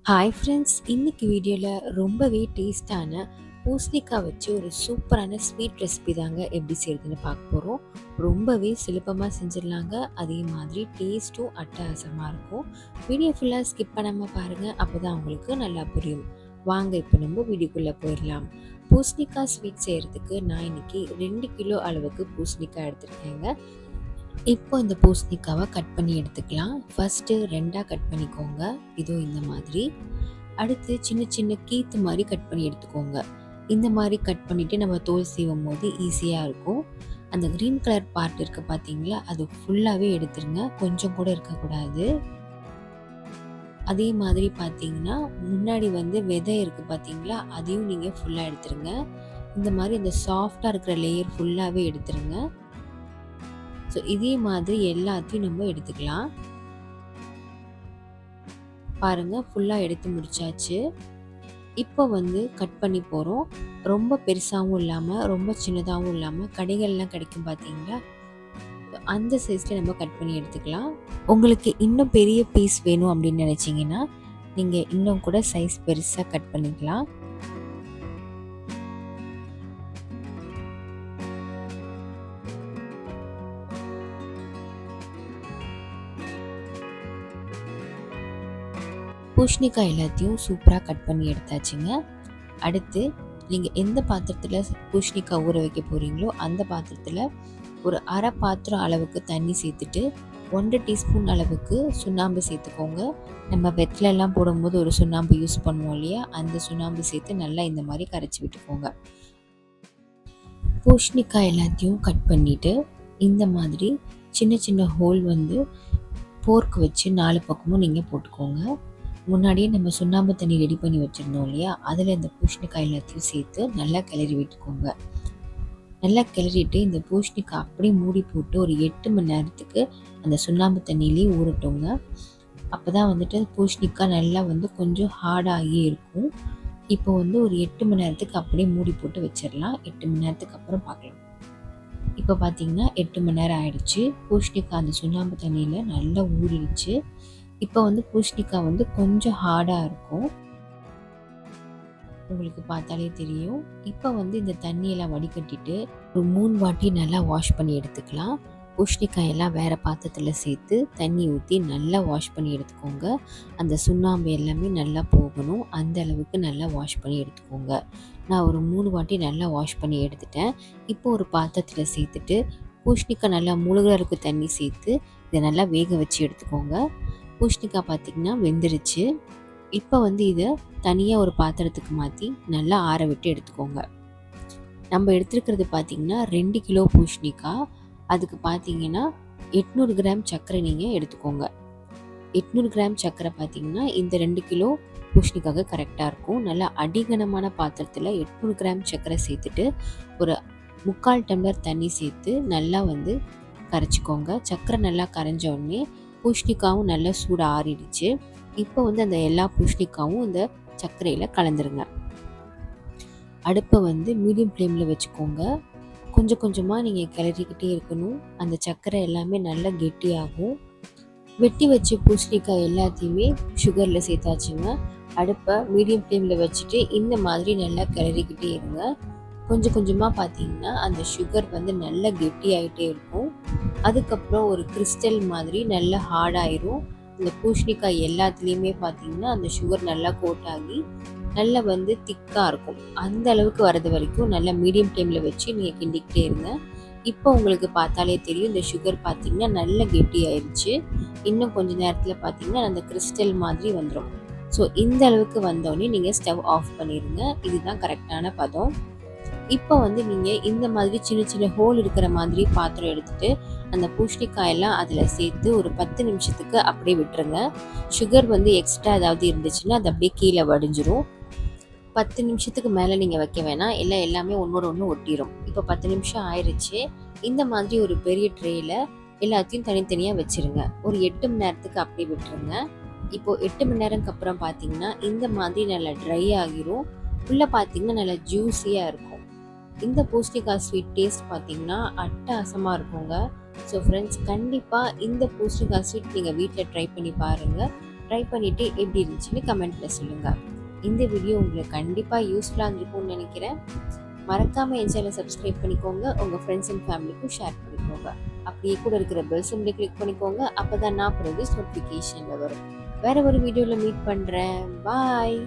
Hi friends, இன்னைக்கு வீடியோவில் ரொம்பவே டேஸ்டான பூசணிக்காய் வச்சு ஒரு சூப்பரான ஸ்வீட் ரெசிபி தாங்க எப்படி செய்யறதுன்னு பார்க்க போகிறோம். ரொம்பவே சுலபமாக செஞ்சிடலாங்க. அதே மாதிரி டேஸ்ட்டும் அட்டகாசமாக இருக்கும். வீடியோ ஃபுல்லாக ஸ்கிப் பண்ணாமல் பாருங்கள், அப்போ தான் உங்களுக்கு நல்லா புரியும். வாங்க இப்போ நம்ம வீடியோக்குள்ளே போயிடலாம். பூசணிக்காய் ஸ்வீட் செய்கிறதுக்கு நான் இன்னைக்கு 2 கிலோ அளவுக்கு பூசணிக்காய் எடுத்துருக்கேங்க. இப்போ இந்த பூசணிக்காவை கட் பண்ணி எடுத்துக்கலாம். ஃபர்ஸ்ட்டு 2ஆக கட் பண்ணிக்கோங்க. இதோ இந்த மாதிரி. அடுத்து சின்ன சின்ன கீத்து மாதிரி கட் பண்ணி எடுத்துக்கோங்க. இந்த மாதிரி கட் பண்ணிவிட்டு நம்ம தோல் சீவும் போது ஈஸியாக இருக்கும். அந்த க்ரீன் கலர் பார்ட் இருக்குது பார்த்தீங்களா, அது ஃபுல்லாகவே எடுத்துருங்க, கொஞ்சம் கூட இருக்கக்கூடாது. அதே மாதிரி பார்த்தீங்கன்னா முன்னாடி விதை இருக்குது பார்த்தீங்களா, அதையும் நீங்கள் ஃபுல்லாக எடுத்துருங்க. இந்த மாதிரி இந்த சாஃப்டாக இருக்கிற லேயர் ஃபுல்லாகவே எடுத்துருங்க. ஸோ இதே மாதிரி எல்லாத்தையும் நம்ம எடுத்துக்கலாம். பாருங்கள், ஃபுல்லாக எடுத்து முடிச்சாச்சு. இப்போ கட் பண்ணி போகிறோம். ரொம்ப பெருசாகவும் இல்லாமல் ரொம்ப சின்னதாகவும் இல்லாமல் கடைகள்லாம் கிடைக்கும் பார்த்தீங்களா, அந்த சைஸில் நம்ம கட் பண்ணி எடுத்துக்கலாம். உங்களுக்கு இன்னும் பெரிய பீஸ் வேணும் அப்படின்னு நினச்சிங்கன்னா நீங்கள் இன்னும் கூட சைஸ் பெருசாக கட் பண்ணிக்கலாம். பூசணிக்காய் எல்லாத்தையும் சூப்பராக கட் பண்ணி எடுத்தாச்சுங்க. அடுத்து நீங்கள் எந்த பாத்திரத்தில் பூசணிக்காய் ஊற வைக்க போகிறீங்களோ அந்த பாத்திரத்தில் ஒரு அரை பாத்திரம் அளவுக்கு தண்ணி சேர்த்துட்டு 1 டீஸ்பூன் அளவுக்கு சுண்ணாம்பு சேர்த்துக்கோங்க. நம்ம வெற்றிலெல்லாம் போடும்போது ஒரு சுண்ணாம்பு யூஸ் பண்ணுவோம் இல்லையா, அந்த சுண்ணாம்பு சேர்த்து நல்லா இந்த மாதிரி கரைச்சி விட்டுக்கோங்க. பூசணிக்காய் எல்லாத்தையும் கட் பண்ணிவிட்டு இந்த மாதிரி சின்ன சின்ன ஹோல் போர்க் வச்சு 4 பக்கமும் நீங்கள் போட்டுக்கோங்க. முன்னாடியே நம்ம சுண்ணாம்பு தண்ணி ரெடி பண்ணி வச்சுருந்தோம் இல்லையா, அதில் இந்த பூசணிக்காய் எல்லாத்தையும் சேர்த்து நல்லா கிளறி விட்டுக்கோங்க. நல்லா கிளறிட்டு இந்த பூசணிக்காய் அப்படியே மூடி போட்டு ஒரு 8 மணி நேரத்துக்கு அந்த சுண்ணாம்பு தண்ணியிலே ஊறட்டோங்க. அப்போ தான் பூசணிக்காய் நல்லா கொஞ்சம் ஹார்டாகி இருக்கும். இப்போ ஒரு 8 மணி நேரத்துக்கு அப்படியே மூடி போட்டு வச்சிடலாம். 8 மணி நேரத்துக்கு அப்புறம் பார்க்கலாம். இப்போ பார்த்தீங்கன்னா 8 மணி நேரம் ஆயிடுச்சு. பூசணிக்காய் அந்த சுண்ணாம்பு தண்ணியில் நல்லா ஊறிடுச்சு. இப்போ பூசணிக்காய் கொஞ்சம் ஹார்டாக இருக்கும், உங்களுக்கு பார்த்தாலே தெரியும். இப்போ இந்த தண்ணியெல்லாம் வடிகட்டிட்டு ஒரு 3 வாட்டி நல்லா வாஷ் பண்ணி எடுத்துக்கலாம். பூசணிக்காயெல்லாம் வேறு பாத்திரத்தில் சேர்த்து தண்ணி ஊற்றி நல்லா வாஷ் பண்ணி எடுத்துக்கோங்க. அந்த சுண்ணாம்பு எல்லாமே நல்லா போகணும், அந்த அளவுக்கு நல்லா வாஷ் பண்ணி எடுத்துக்கோங்க. நான் ஒரு 3 வாட்டி நல்லா வாஷ் பண்ணி எடுத்துட்டேன். இப்போ ஒரு பாத்திரத்தில் சேர்த்துட்டு பூசணிக்காய் நல்லா முழுகிற அளவுக்கு தண்ணி சேர்த்து இதை நல்லா வேக வச்சு எடுத்துக்கோங்க. பூசணிக்காய் பார்த்திங்கன்னா வெந்துருச்சு. இப்போ இதை தனியாக ஒரு பாத்திரத்துக்கு மாற்றி நல்லா ஆற விட்டு எடுத்துக்கோங்க. நம்ம எடுத்துருக்கிறது பார்த்திங்கன்னா 2 கிலோ பூசணிக்காய். அதுக்கு பார்த்திங்கன்னா 800 கிராம் சர்க்கரை நீங்கள் எடுத்துக்கோங்க. 800 கிராம் சர்க்கரை பார்த்திங்கன்னா இந்த 2 கிலோ பூசணிக்காக கரெக்டாக இருக்கும். நல்லா அடிகனமான பாத்திரத்தில் 800 கிராம் சர்க்கரை சேர்த்துட்டு ஒரு 3/4 டம்ளர் தண்ணி சேர்த்து நல்லா கரைச்சிக்கோங்க. சர்க்கரை நல்லா கரைஞ்ச உடனே பூசணிக்காவும் நல்லா சூடு ஆறிடுச்சு. இப்போ அந்த எல்லா பூசணிக்காவும் இந்த சர்க்கரையில் கலந்துருங்க. அடுப்பை மீடியம் ஃப்ளேமில் வச்சுக்கோங்க. கொஞ்சம் கொஞ்சமாக நீங்கள் கிளறிக்கிட்டே இருக்கணும். அந்த சர்க்கரை எல்லாமே நல்லா கெட்டியாகும். வெட்டி வச்ச பூசணிக்காய் எல்லாத்தையுமே சுகரில் சேர்த்தாச்சுங்க. அடுப்பை மீடியம் ஃப்ளேமில் வச்சுட்டு இந்த மாதிரி நல்லா கிளறிக்கிட்டே இருங்க. கொஞ்சம் கொஞ்சமாக பார்த்தீங்கன்னா அந்த சுகர் நல்லா கெட்டி ஆகிட்டே இருக்கும். அதுக்கப்புறம் ஒரு கிறிஸ்டல் மாதிரி நல்லா ஹார்டாயிரும். இந்த பூசணிக்காய் எல்லாத்துலேயுமே பார்த்தீங்கன்னா அந்த சுகர் நல்லா கோட் ஆகி நல்லா திக்காக இருக்கும். அந்த அளவுக்கு வரது வரைக்கும் நல்லா மீடியம் ஃப்ளேமில் வச்சு நீங்கள் கிண்டிக்கிட்டே இருங்க. இப்போ உங்களுக்கு பார்த்தாலே தெரியும், இந்த சுகர் பார்த்தீங்கன்னா நல்லா கெட்டி ஆயிடுச்சு. இன்னும் கொஞ்சம் நேரத்தில் பார்த்தீங்கன்னா அந்த கிறிஸ்டல் மாதிரி வந்துடும். ஸோ இந்த அளவுக்கு வந்தோடனே நீங்கள் ஸ்டவ் ஆஃப் பண்ணிடுங்க. இதுதான் கரெக்டான பதம். இப்போ நீங்கள் இந்த மாதிரி சின்ன சின்ன ஹோல் இருக்கிற மாதிரி பாத்திரம் எடுத்துகிட்டு அந்த பூசணிக்காயெல்லாம் அதில் சேர்த்து ஒரு 10 நிமிஷத்துக்கு அப்படியே விட்டுருங்க. சுகர் எக்ஸ்ட்ரா ஏதாவது இருந்துச்சுன்னா அது அப்படியே கீழே வடிஞ்சிரும். 10 நிமிஷத்துக்கு மேலே நீங்கள் வைக்க வேணாம், இல்லை எல்லாமே ஒன்றோட ஒன்று ஒட்டிடும். இப்போ 10 நிமிஷம் ஆயிடுச்சு. இந்த மாதிரி ஒரு பெரிய ட்ரேயில் எல்லாத்தையும் தனித்தனியாக வச்சுருங்க. ஒரு 8 மணி நேரத்துக்கு அப்படியே விட்டுருங்க. இப்போது 8 மணி நேரம்க்கு அப்புறம் பார்த்தீங்கன்னா இந்த மாதிரி நல்லா ட்ரை ஆகிரும். உள்ளே பார்த்தீங்கன்னா நல்லா ஜூஸியாக இருக்கும். இந்த பூசணிக்காய் ஸ்வீட் டேஸ்ட் பார்த்தீங்கன்னா அட்டகாசமாக இருக்குங்க. ஸோ ஃப்ரெண்ட்ஸ், கண்டிப்பாக இந்த பூசணிக்காய் ஸ்வீட் நீங்கள் வீட்டில் ட்ரை பண்ணி பாருங்கள். ட்ரை பண்ணிவிட்டு எப்படி இருந்துச்சுன்னு கமெண்ட்டில் சொல்லுங்கள். இந்த வீடியோ உங்களுக்கு கண்டிப்பாக யூஸ்ஃபுல்லாக இருந்திருக்கும்னு நினைக்கிறேன். மறக்காமல் என் சேனலை சப்ஸ்கிரைப் பண்ணிக்கோங்க. உங்கள் ஃப்ரெண்ட்ஸ் அண்ட் ஃபேமிலிக்கும் ஷேர் பண்ணிக்கோங்க. அப்படியே கூட இருக்கிற பெல் சிம்பிளை கிளிக் பண்ணிக்கோங்க. அப்போ தான் நான் ப்ரொடியூஸ் நோட்டிஃபிகேஷனில் வரும். வேறு ஒரு வீடியோவில் மீட் பண்ணுறேன். பாய்.